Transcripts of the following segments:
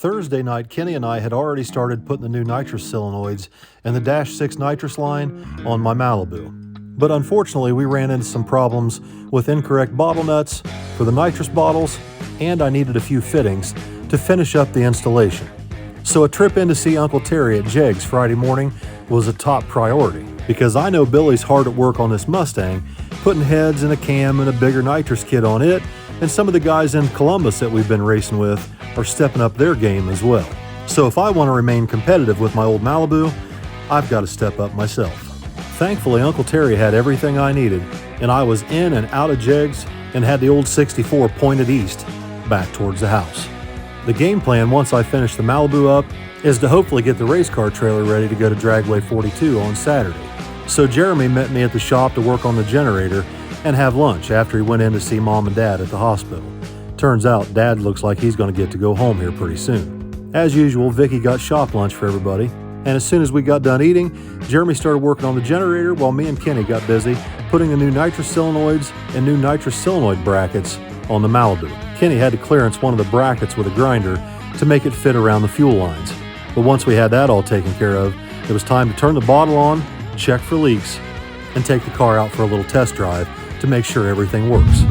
Thursday night, Kenny and I had already started putting the new nitrous solenoids and the Dash 6 nitrous line on my Malibu. But unfortunately, we ran into some problems with incorrect bottle nuts for the nitrous bottles, and I needed a few fittings to finish up the installation. So a trip in to see Uncle Terry at Jegg's Friday morning was a top priority, because I know Billy's hard at work on this Mustang, putting heads and a cam and a bigger nitrous kit on it, and some of the guys in Columbus that we've been racing with are stepping up their game as well. So if I want to remain competitive with my old Malibu, I've got to step up myself. Thankfully, Uncle Terry had everything I needed, and I was in and out of Jegg's and had the old 64 pointed east, back towards the house. The game plan once I finish the Malibu up is to hopefully get the race car trailer ready to go to Dragway 42 on Saturday. So Jeremy met me at the shop to work on the generator and have lunch after he went in to see Mom and Dad at the hospital. Turns out Dad looks like he's going to get to go home here pretty soon. As usual, Vicky got shop lunch for everybody, and as soon as we got done eating, Jeremy started working on the generator while me and Kenny got busy putting the new nitrous solenoids and new nitrous solenoid brackets on the Malibu. Kenny had to clearance one of the brackets with a grinder to make it fit around the fuel lines. But once we had that all taken care of, it was time to turn the bottle on, check for leaks, and take the car out for a little test drive to make sure everything works.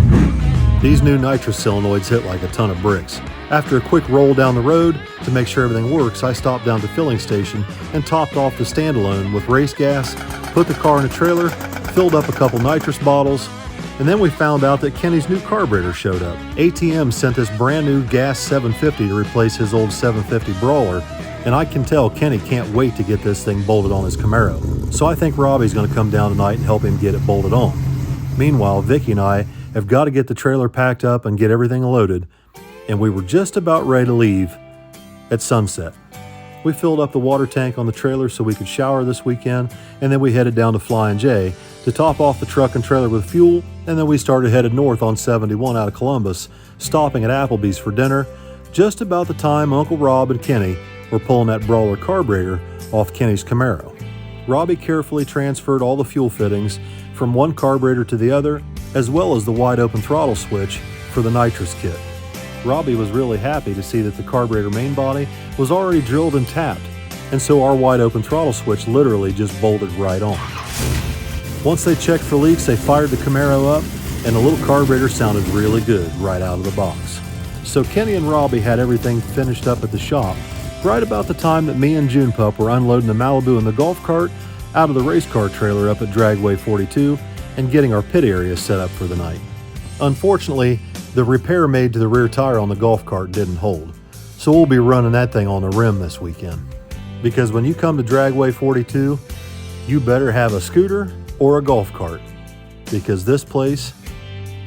These new nitrous solenoids hit like a ton of bricks. After a quick roll down the road to make sure everything works, I stopped down to the filling station and topped off the standalone with race gas, put the car in a trailer, filled up a couple nitrous bottles, and then we found out that Kenny's new carburetor showed up. ATM sent this brand new gas 750 to replace his old 750 Brawler, and I can tell Kenny can't wait to get this thing bolted on his Camaro. So I think Robbie's going to come down tonight and help him get it bolted on. Meanwhile, Vicky and I have got to get the trailer packed up and get everything loaded, and we were just about ready to leave at sunset. We filled up the water tank on the trailer so we could shower this weekend, and then we headed down to Flying J to top off the truck and trailer with fuel, and then we started headed north on 71 out of Columbus, stopping at Applebee's for dinner, just about the time Uncle Rob and Kenny were pulling that Brawler carburetor off Kenny's Camaro. Robbie carefully transferred all the fuel fittings from one carburetor to the other, as well as the wide open throttle switch for the nitrous kit. Robbie was really happy to see that the carburetor main body was already drilled and tapped, and so our wide open throttle switch literally just bolted right on. Once they checked for leaks, they fired the Camaro up, and the little carburetor sounded really good right out of the box. So Kenny and Robbie had everything finished up at the shop right about the time that me and June Pup were unloading the Malibu and the golf cart out of the race car trailer up at Dragway 42 and getting our pit area set up for the night. Unfortunately, the repair made to the rear tire on the golf cart didn't hold, so we'll be running that thing on the rim this weekend. Because when you come to Dragway 42, you better have a scooter or a golf cart, because this place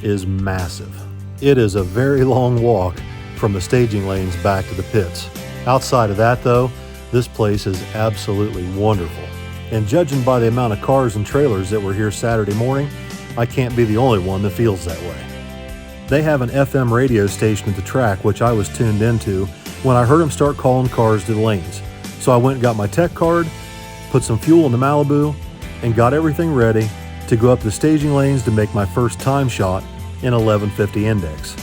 is massive. It is a very long walk from the staging lanes back to the pits. Outside of that though, this place is absolutely wonderful. And judging by the amount of cars and trailers that were here Saturday morning, I can't be the only one that feels that way. They have an FM radio station at the track, which I was tuned into when I heard them start calling cars to the lanes. So I went and got my tech card, put some fuel in the Malibu, and got everything ready to go up the staging lanes to make my first time shot in 1150 index.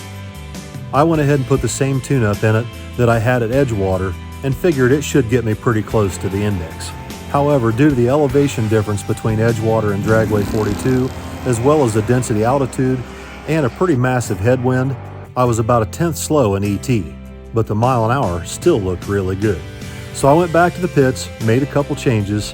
I went ahead and put the same tune-up in it that I had at Edgewater and figured it should get me pretty close to the index. However, due to the elevation difference between Edgewater and Dragway 42, as well as the density altitude and a pretty massive headwind, I was about a tenth slow in ET, but the mile an hour still looked really good. So I went back to the pits, made a couple changes,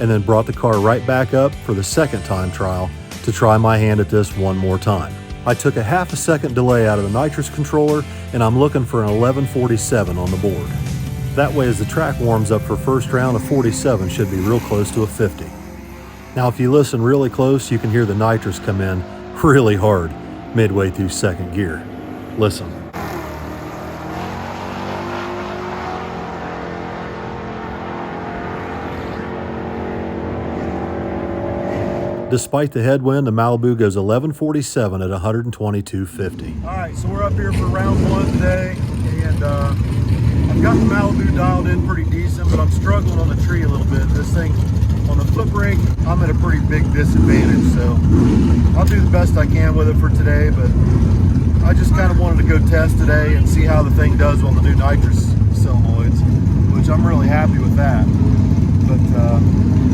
and then brought the car right back up for the second time trial to try my hand at this one more time. I took a half a second delay out of the nitrous controller, and I'm looking for an 1147 on the board. That way, as the track warms up for first round, a 47 should be real close to a 50. Now, if you listen really close, you can hear the nitrous come in really hard midway through second gear. Listen. Despite the headwind, the Malibu goes 1147 at 122.50. All right, so we're up here for round one today, and I've got the Malibu dialed in pretty decent, but I'm struggling on the tree a little bit. This thing, on the foot brake, I'm at a pretty big disadvantage, so I'll do the best I can with it for today, but I just kind of wanted to go test today and see how the thing does on the new nitrous solenoids, which I'm really happy with that. But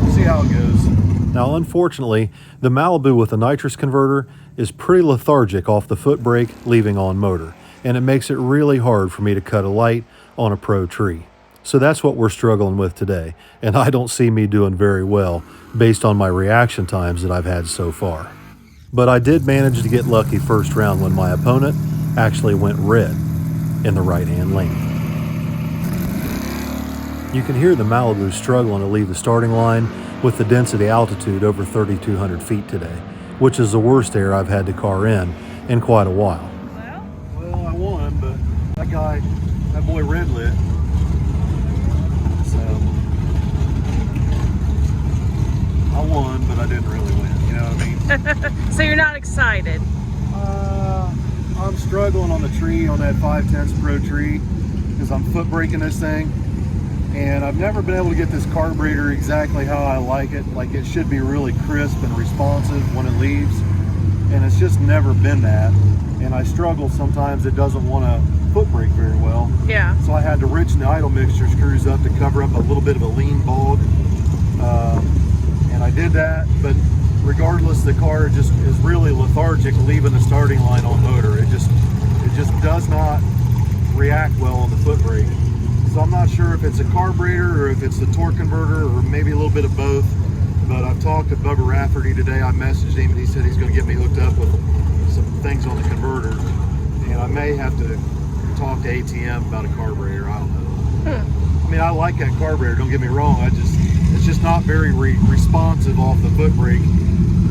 we'll see how it goes. Now, unfortunately, the Malibu with the nitrous converter is pretty lethargic off the foot brake, leaving on motor, and it makes it really hard for me to cut a light on a pro tree. So that's what we're struggling with today, and I don't see me doing very well based on my reaction times that I've had so far. But I did manage to get lucky first round when my opponent actually went red in the right-hand lane. You can hear the Malibu struggling to leave the starting line with the density altitude over 3,200 feet today, which is the worst air I've had the car in quite a while. Well, I won, but that boy red lit. So I won, but I didn't really win, you know what I mean? So you're not excited? I'm struggling on the tree, on that 5/10 Pro tree, because I'm foot braking this thing. And I've never been able to get this carburetor exactly how I like it. Like, it should be really crisp and responsive when it leaves. And it's just never been that. And I struggle sometimes, it doesn't want to foot brake very well. Yeah. So I had to richen the idle mixture screws up to cover up a little bit of a lean bog. And I did that, but regardless, the car just is really lethargic leaving the starting line on motor. It just does not react well on the foot brake. So I'm not sure if it's a carburetor or if it's the torque converter or maybe a little bit of both. But I've talked to Bubba Rafferty today. I messaged him and he said he's going to get me hooked up with some things on the converter. And I may have to talk to ATM about a carburetor. I don't know. I mean, I like that carburetor, don't get me wrong. It's just not very responsive off the foot brake.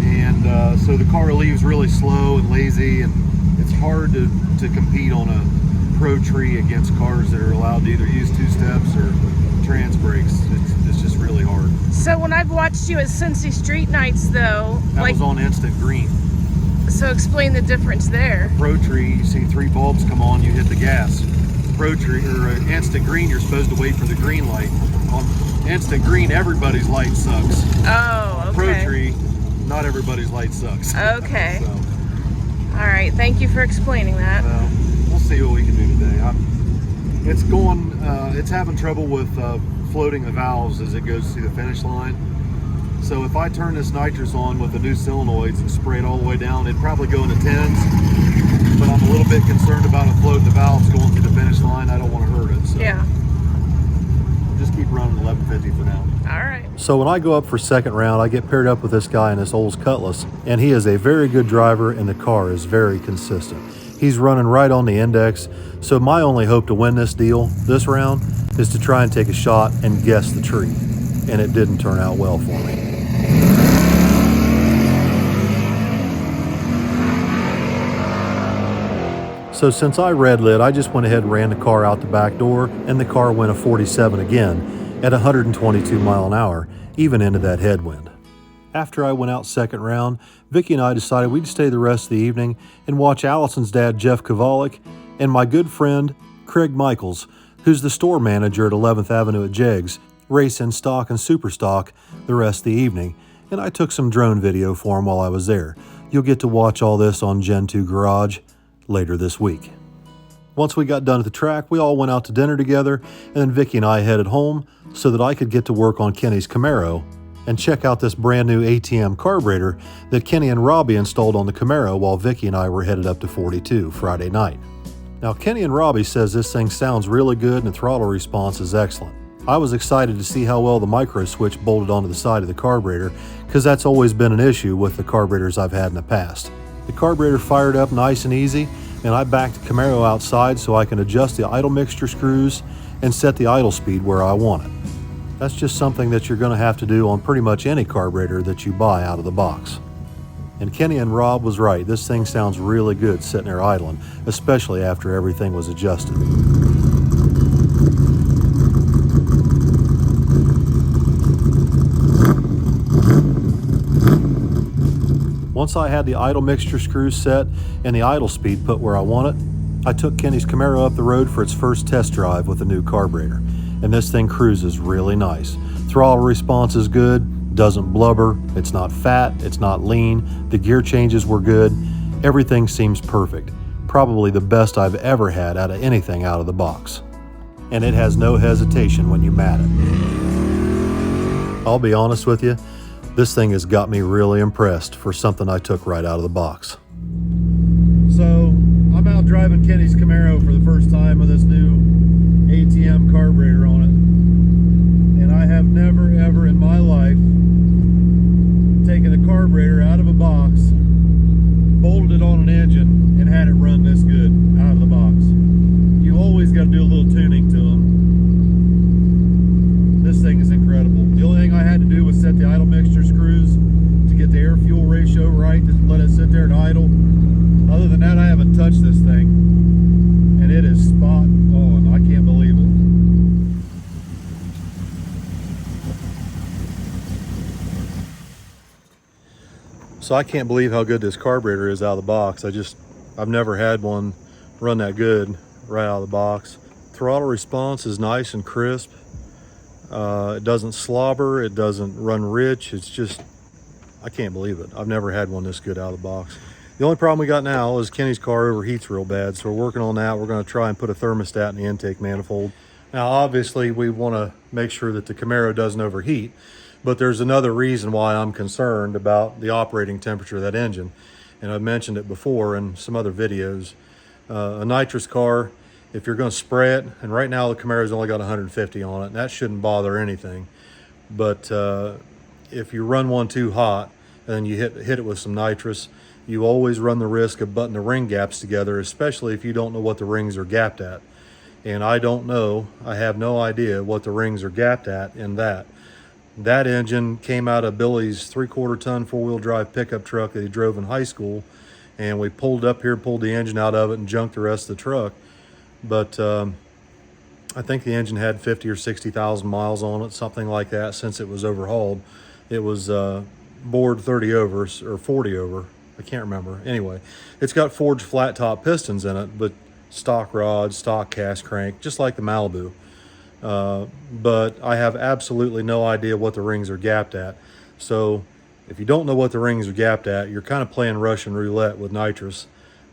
And so the car leaves really slow and lazy, and it's hard to compete on a pro tree against cars that are allowed to either use two-steps or trans brakes. It's just really hard. So when I've watched you at Cincy Street Nights, though, That was on instant green. So explain the difference there. Pro tree, you see 3 bulbs come on, you hit the gas. Pro tree or instant green, you're supposed to wait for the green light. On instant green, everybody's light sucks. Oh, okay. Pro tree, not everybody's light sucks. Okay. So, all right. Thank you for explaining that. we'll see what we can do today. It's having trouble with floating the valves as it goes through the finish line. So if I turn this nitrous on with the new solenoids and spray it all the way down, it'd probably go into 10s. But I'm a little bit concerned about it floating the valves going through the finish line. I don't want to hurt it. So Yeah. just keep running 1150 for now. All right. So when I go up for second round, I get paired up with this guy in this Olds Cutlass, and he is a very good driver and the car is very consistent. He's running right on the index, so my only hope to win this deal this round is to try and take a shot and guess the tree, and it didn't turn out well for me. So since I red lit, I just went ahead and ran the car out the back door, and the car went a 47 again at 122 mile an hour, even into that headwind. After I went out second round, Vicky and I decided we'd stay the rest of the evening and watch Allison's dad, Jeff Kovalik, and my good friend, Craig Michaels, who's the store manager at 11th Avenue at Jegs, race in stock and super stock the rest of the evening, and I took some drone video for him while I was there. You'll get to watch all this on Gen 2 Garage later this week. Once we got done at the track, we all went out to dinner together, and then Vicky and I headed home so that I could get to work on Kenny's Camaro and check out this brand new ATM carburetor that Kenny and Robbie installed on the Camaro while Vicky and I were headed up to 42 Friday night. Now, Kenny and Robbie says this thing sounds really good and the throttle response is excellent. I was excited to see how well the micro switch bolted onto the side of the carburetor, because that's always been an issue with the carburetors I've had in the past. The carburetor fired up nice and easy, and I backed the Camaro outside so I can adjust the idle mixture screws and set the idle speed where I want it. That's just something that you're going to have to do on pretty much any carburetor that you buy out of the box. And Kenny and Rob was right, this thing sounds really good sitting there idling, especially after everything was adjusted. Once I had the idle mixture screws set and the idle speed put where I want it, I took Kenny's Camaro up the road for its first test drive with a new carburetor. And this thing cruises really nice. Throttle response is good, doesn't blubber, it's not fat, it's not lean, the gear changes were good, everything seems perfect. Probably the best I've ever had out of anything out of the box. and it has no hesitation when you mat it. I'll be honest with you, this thing has got me really impressed for something I took right out of the box. So I'm out driving Kenny's Camaro for the first time with this new ATM carburetor on it. And I have never ever in my life taken a carburetor out of a box, bolted it on an engine, and had it run this good out of the box. You always got to do a little tuning to them. This thing is incredible. The only thing I had to do was set the idle mixture screws to get the air-fuel ratio right, just let it sit there and idle. Other than that, I haven't touched this thing, and it is spot on. I can't believe it. So I can't believe how good this carburetor is out of the box. I've never had one run that good right out of the box. Throttle response is nice and crisp. It doesn't slobber, it doesn't run rich. It's just, I can't believe it. I've never had one this good out of the box. The only problem we got now is Kenny's car overheats real bad, so we're working on that. We're going to try and put a thermostat in the intake manifold. Now, obviously, we want to make sure that the Camaro doesn't overheat, but there's another reason why I'm concerned about the operating temperature of that engine, and I've mentioned it before in some other videos. A nitrous car, if you're going to spray it, and right now the Camaro's only got 150 on it, and that shouldn't bother anything, but if you run one too hot and you hit it with some nitrous, you always run the risk of butting the ring gaps together, especially if you don't know what the rings are gapped at. And I don't know, I have no idea what the rings are gapped at in that. That engine came out of Billy's 3/4 ton four-wheel drive pickup truck that he drove in high school, and we pulled up here, pulled the engine out of it, and junked the rest of the truck. But I think the engine had 50 or 60,000 miles on it, something like that, since it was overhauled. It was bored 30 over or 40 over. I can't remember. Anyway, it's got forged flat top pistons in it, but stock rods, stock cast crank, just like the Malibu. But I have absolutely no idea what the rings are gapped at. So if you don't know what the rings are gapped at, you're kind of playing Russian roulette with nitrous.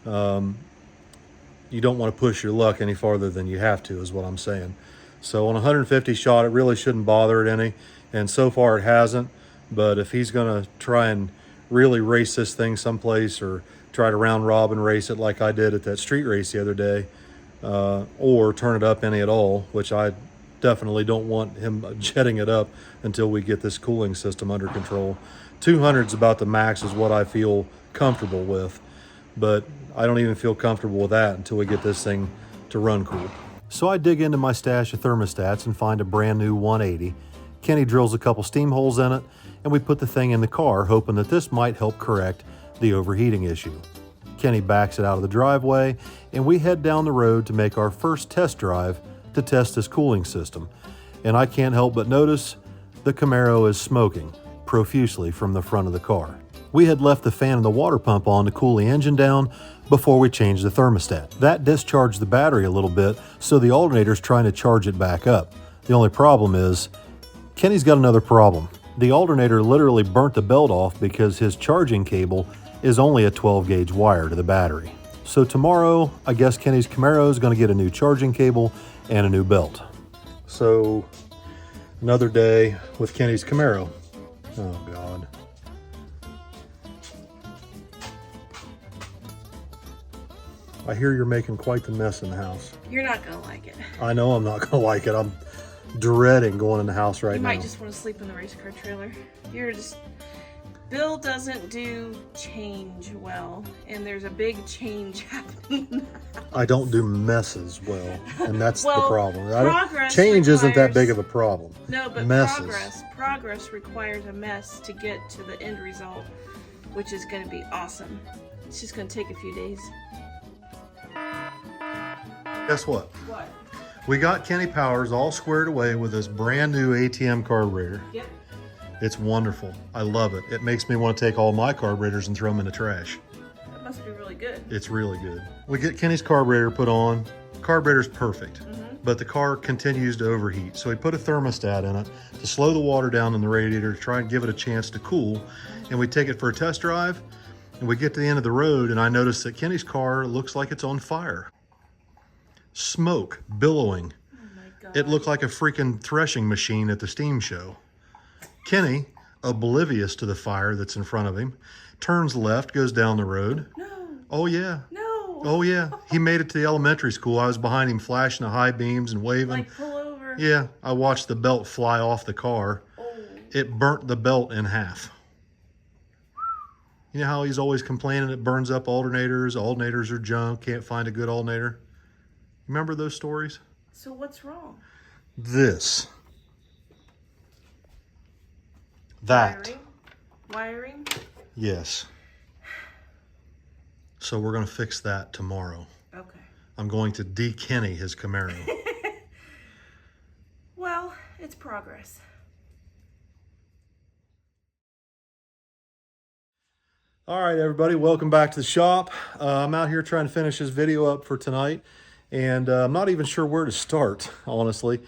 You don't want to push your luck any farther than you have to, is what I'm saying. So on 150 shot, it really shouldn't bother it any, and so far it hasn't. But if he's going to try and really race this thing someplace, or try to round robin race it like I did at that street race the other day, or turn it up any at all, which I definitely don't want him jetting it up until we get this cooling system under control. 200's about the max is what I feel comfortable with, but I don't even feel comfortable with that until we get this thing to run cool. So I dig into my stash of thermostats and find a brand new 180. Kenny drills a couple steam holes in it, and we put the thing in the car, hoping that this might help correct the overheating issue. Kenny backs it out of the driveway, and we head down the road to make our first test drive to test this cooling system. And I can't help but notice the Camaro is smoking profusely from the front of the car. We had left the fan and the water pump on to cool the engine down before we changed the thermostat. That discharged the battery a little bit, so the alternator's trying to charge it back up. The only problem is, Kenny's got another problem. The alternator literally burnt the belt off because his charging cable is only a 12 gauge wire to the battery. So tomorrow, I guess Kenny's Camaro is going to get a new charging cable and a new belt. So another day with Kenny's Camaro. Oh God. I hear you're making quite the mess in the house. You're not gonna like it. I know I'm not gonna like it. I'm dreading going in the house right now. You might just want to sleep in the race car trailer. Bill doesn't do change well, and there's a big change happening. I don't do messes well, and that's the problem. Change isn't that big of a problem. No, but messes. Progress requires a mess to get to the end result, which is going to be awesome. It's just going to take a few days. Guess what? What? We got Kenny Powers all squared away with this brand new ATM carburetor. Yep. It's wonderful. I love it. It makes me want to take all my carburetors and throw them in the trash. That must be really good. It's really good. We get Kenny's carburetor put on. Carburetor's perfect, but the car continues to overheat. So we put a thermostat in it to slow the water down in the radiator, to try and give it a chance to cool. And we take it for a test drive, and we get to the end of the road, and I notice that Kenny's car looks like it's on fire. Smoke billowing. Oh my It looked like a freaking threshing machine at the steam show. Kenny, oblivious to the fire that's in front of him, turns left, goes down the road. No. Oh, yeah. No. Oh, yeah. He made it to the elementary school. I was behind him flashing the high beams and waving. Like pull over. Yeah, I watched the belt fly off the car. Oh. It burnt the belt in half. You know how he's always complaining it burns up alternators. Alternators are junk. Can't find a good alternator. Remember those stories? So what's wrong? This. That. Wiring? Yes. So we're going to fix that tomorrow. Okay. I'm going to de-Kenny his Camaro. Well, it's progress. All right, everybody, welcome back to the shop. I'm out here trying to finish this video up for tonight, and I'm not even sure where to start, honestly.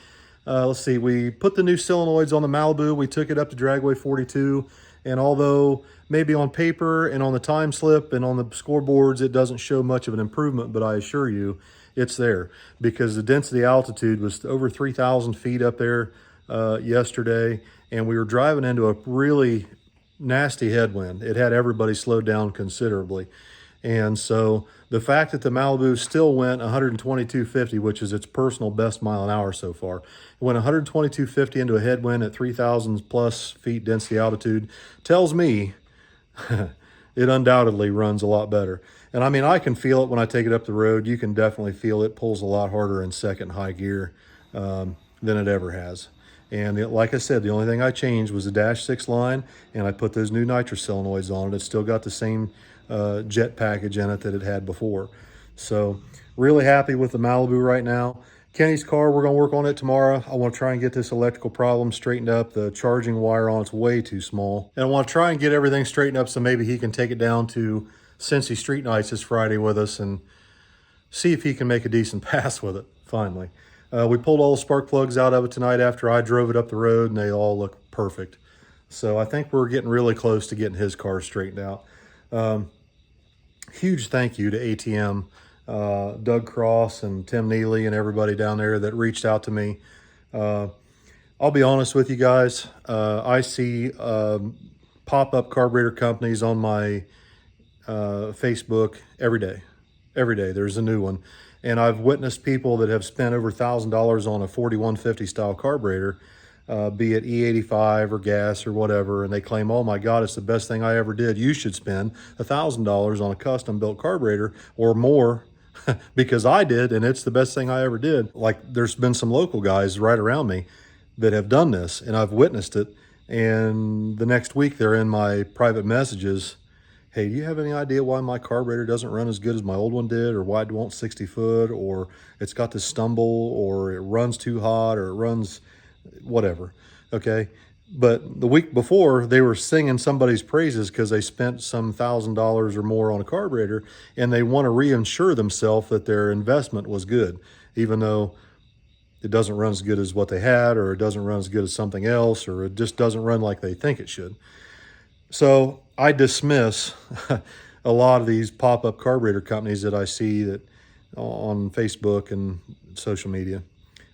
Let's see, we put the new solenoids on the Malibu. We took it up to Dragway 42, and although maybe on paper and on the time slip and on the scoreboards, it doesn't show much of an improvement, but I assure you it's there because the density altitude was over 3,000 feet up there yesterday, and we were driving into a really nasty headwind. It had everybody slowed down considerably. And so the fact that the Malibu still went 122.50, which is its personal best mile an hour so far, it went 122.50 into a headwind at 3,000 plus feet density altitude, tells me it undoubtedly runs a lot better. And I mean, I can feel it when I take it up the road. You can definitely feel it pulls a lot harder in second high gear than it ever has. And like I said, the only thing I changed was the dash 6 line, and I put those new nitrous solenoids on it. It's still got the same jet package in it that it had before. So really happy with the Malibu right now. Kenny's car, we're going to work on it tomorrow. I want to try and get this electrical problem straightened up. The charging wire on it's way too small. And I want to try and get everything straightened up so maybe he can take it down to Cincy Street Nights this Friday with us and see if he can make a decent pass with it, finally. We pulled all the spark plugs out of it tonight after I drove it up the road, and they all look perfect. So I think we're getting really close to getting his car straightened out. Huge thank you to ATM, Doug Cross and Tim Neely and everybody down there that reached out to me. I'll be honest with you guys. I see pop-up carburetor companies on my Facebook every day. Every day there's a new one. And I've witnessed people that have spent over $1,000 on a 4150 style carburetor, be it E85 or gas or whatever, and they claim, oh my God, it's the best thing I ever did. You should spend $1,000 on a custom built carburetor or more because I did, and it's the best thing I ever did. Like there's been some local guys right around me that have done this, and I've witnessed it. And the next week they're in my private messages, hey, do you have any idea why my carburetor doesn't run as good as my old one did, or why it won't 60 foot, or it's got this stumble, or it runs too hot, or it runs whatever, okay? But the week before, they were singing somebody's praises because they spent some $1,000 or more on a carburetor, and they want to reinsure themselves that their investment was good, even though it doesn't run as good as what they had, or it doesn't run as good as something else, or it just doesn't run like they think it should. So I dismiss a lot of these pop-up carburetor companies that I see that on Facebook and social media.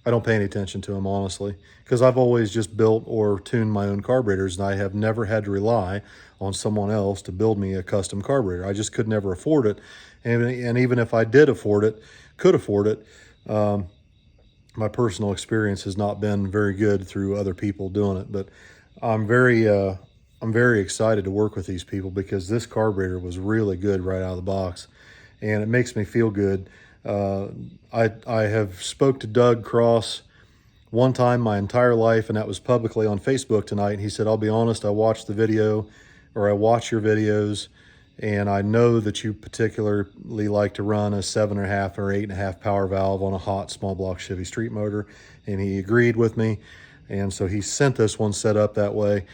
I don't pay any attention to them, honestly, because I've always just built or tuned my own carburetors, and I have never had to rely on someone else to build me a custom carburetor. I just could never afford it. And even if I did afford it, could afford it, my personal experience has not been very good through other people doing it. But I'm very excited to work with these people because this carburetor was really good right out of the box, and it makes me feel good. I have spoke to Doug Cross one time my entire life, and that was publicly on Facebook tonight. And he said, I'll be honest, I watched the video, or I watch your videos, and I know that you particularly like to run a 7.5 or 8.5 power valve on a hot small block Chevy street motor. And he agreed with me. And so he sent this one set up that way.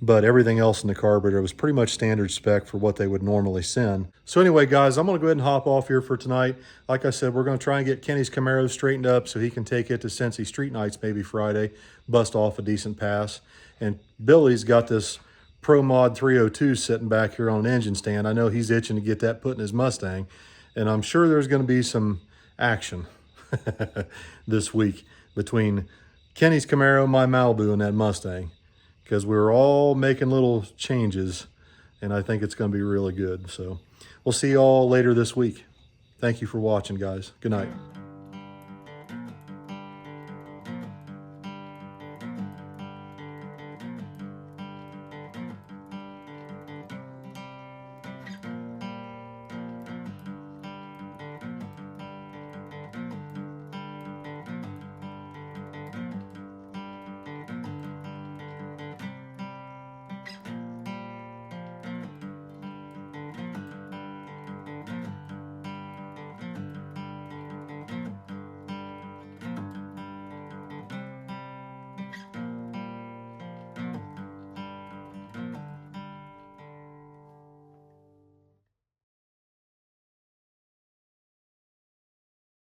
But everything else in the carburetor was pretty much standard spec for what they would normally send. So anyway, guys, I'm going to go ahead and hop off here for tonight. Like I said, we're going to try and get Kenny's Camaro straightened up so he can take it to Cincy Street Nights maybe Friday, bust off a decent pass. And Billy's got this Pro Mod 302 sitting back here on an engine stand. I know he's itching to get that put in his Mustang, and I'm sure there's going to be some action this week. between Kenny's Camaro, my Malibu, and that Mustang, because we were all making little changes, and I think it's going to be really good. So we'll see you all later this week. Thank you for watching, guys. Good night.